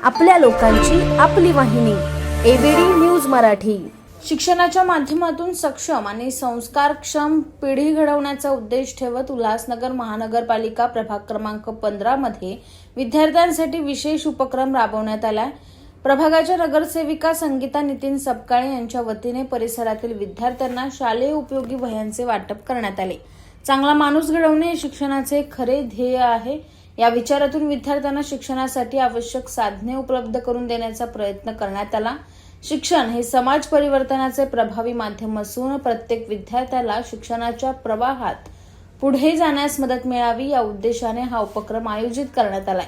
आपल्या लोकांची आपली वाहिनी एबीडी न्यूज मराठी। शिक्षणाच्या माध्यमातून सक्षम आणि संस्कारक्षम पिढी घडवण्याचा उद्देश ठेवत उल्हासनगर महानगरपालिका प्रभाग क्रमांक 15 मध्ये विद्यार्थ्यांसाठी विशेष उपक्रम राबवण्यात आला। प्रभागाच्या नगरसेविका संगीता नितीन सपकाळे यांच्या वतीने परिसरातील विद्यार्थ्यांना शालेय उपयोगी वह्यांचे वाटप करण्यात आले। चांगला माणूस घडवणे हे शिक्षणाचे खरे ध्येय आहे। या विचारातून विद्यार्थ्यांना शिक्षणासाठी आवश्यक साधने उपलब्ध करून देण्याचा प्रयत्न करण्यात आला। शिक्षण हे समाज परिवर्तनाचे प्रभावी माध्यम असून प्रत्येक विद्यार्थ्याला शिक्षणाच्या प्रवाहात पुढे जाण्यास मदत मिळावी या उद्देशाने हा उपक्रम आयोजित करण्यात आलाय।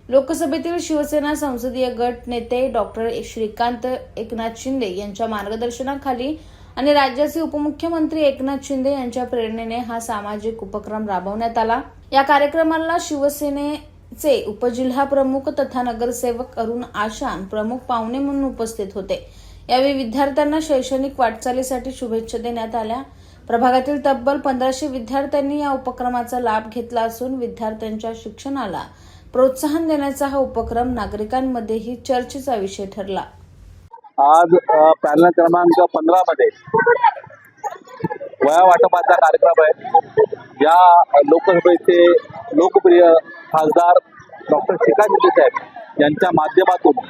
लोकसभेतील शिवसेना संसदीय गट नेते डॉक्टर श्रीकांत एकनाथ शिंदे यांच्या मार्गदर्शनाखाली आणि राज्याचे उपमुख्यमंत्री एकनाथ शिंदे यांच्या प्रेरणेने हा सामाजिक उपक्रम राबवण्यात आला। या कार्यक्रमाला शिवसेनेचे उपजिल्हा प्रमुख तथा नगरसेवक अरुण आशान प्रमुख पाहुणे म्हणून उपस्थित होते। यावेळी विद्यार्थ्यांना शैक्षणिक वाटचालीसाठी शुभेच्छा देण्यात आल्या। प्रभागातील तब्बल 1500 विद्यार्थ्यांनी या उपक्रमाचा लाभ घेतला असून विद्यार्थ्यांच्या शिक्षणाला प्रोत्साहन देण्याचा हा उपक्रम नागरिकांमध्येही चर्चेचा विषय ठरला। आज पॅनल क्रमांक 15 मध्ये वया वाटपाचा कार्यक्रम आहे। या लोकसभेचे लोकप्रिय खासदार डॉक्टर श्रीकांत शिंदे साहेब यांच्या माध्यमातून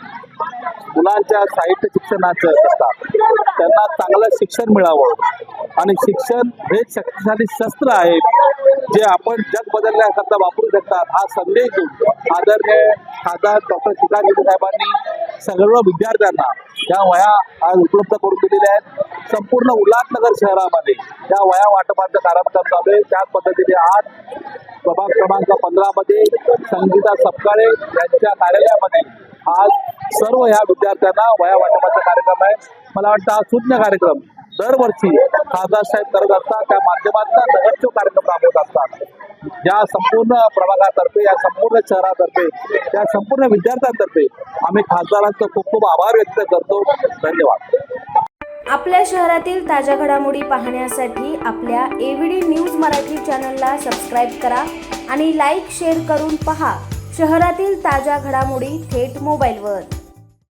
मुलांच्या साहित्य शिक्षणाचं करतात, त्यांना चांगलं शिक्षण मिळावं आणि शिक्षण हे शक्तिशाली शस्त्र आहे जे आपण जग बदलण्याकरता वापरू शकतात हा संदेश देऊन आदरणीय खासदार डॉक्टर श्रीकांत शिंदे साहेबांनी सर्व विद्यार्थ्यांना या वह्या आज उपलब्ध करून दिलेल्या आहेत। संपूर्ण उल्हासनगर शहरामध्ये या वह्या वाटपाचा कार्यक्रम चालू आहे। त्याच पद्धतीने आज प्रभाग क्रमांक 15 मध्ये संगीता सपकाळे यांच्या कार्यालयामध्ये आज सर्व या विद्यार्थ्यांना वह्या वाटपाचा कार्यक्रम आहे। मला वाटतं हा सुज्ञ कार्यक्रम दरवर्षी खासदार साहेब करत असतात, त्या माध्यमातून नगरसेवक कार्यक्रम राबवत असतात। या संपूर्ण प्रभागातर्फे, या संपूर्ण शहरातर्फे, या संपूर्ण विद्यार्थ्यांतर्फे आम्ही खासदारांचा खूप खूप आभार व्यक्त करतो। धन्यवाद। आपल्या शहरातील ताज्या घडामोडी पाहण्यासाठी आपल्या एबीडी न्यूज मराठी चॅनलला सबस्क्राईब करा आणि लाईक शेअर करून पहा शहरातील ताज्या घडामोडी थेट मोबाईलवर।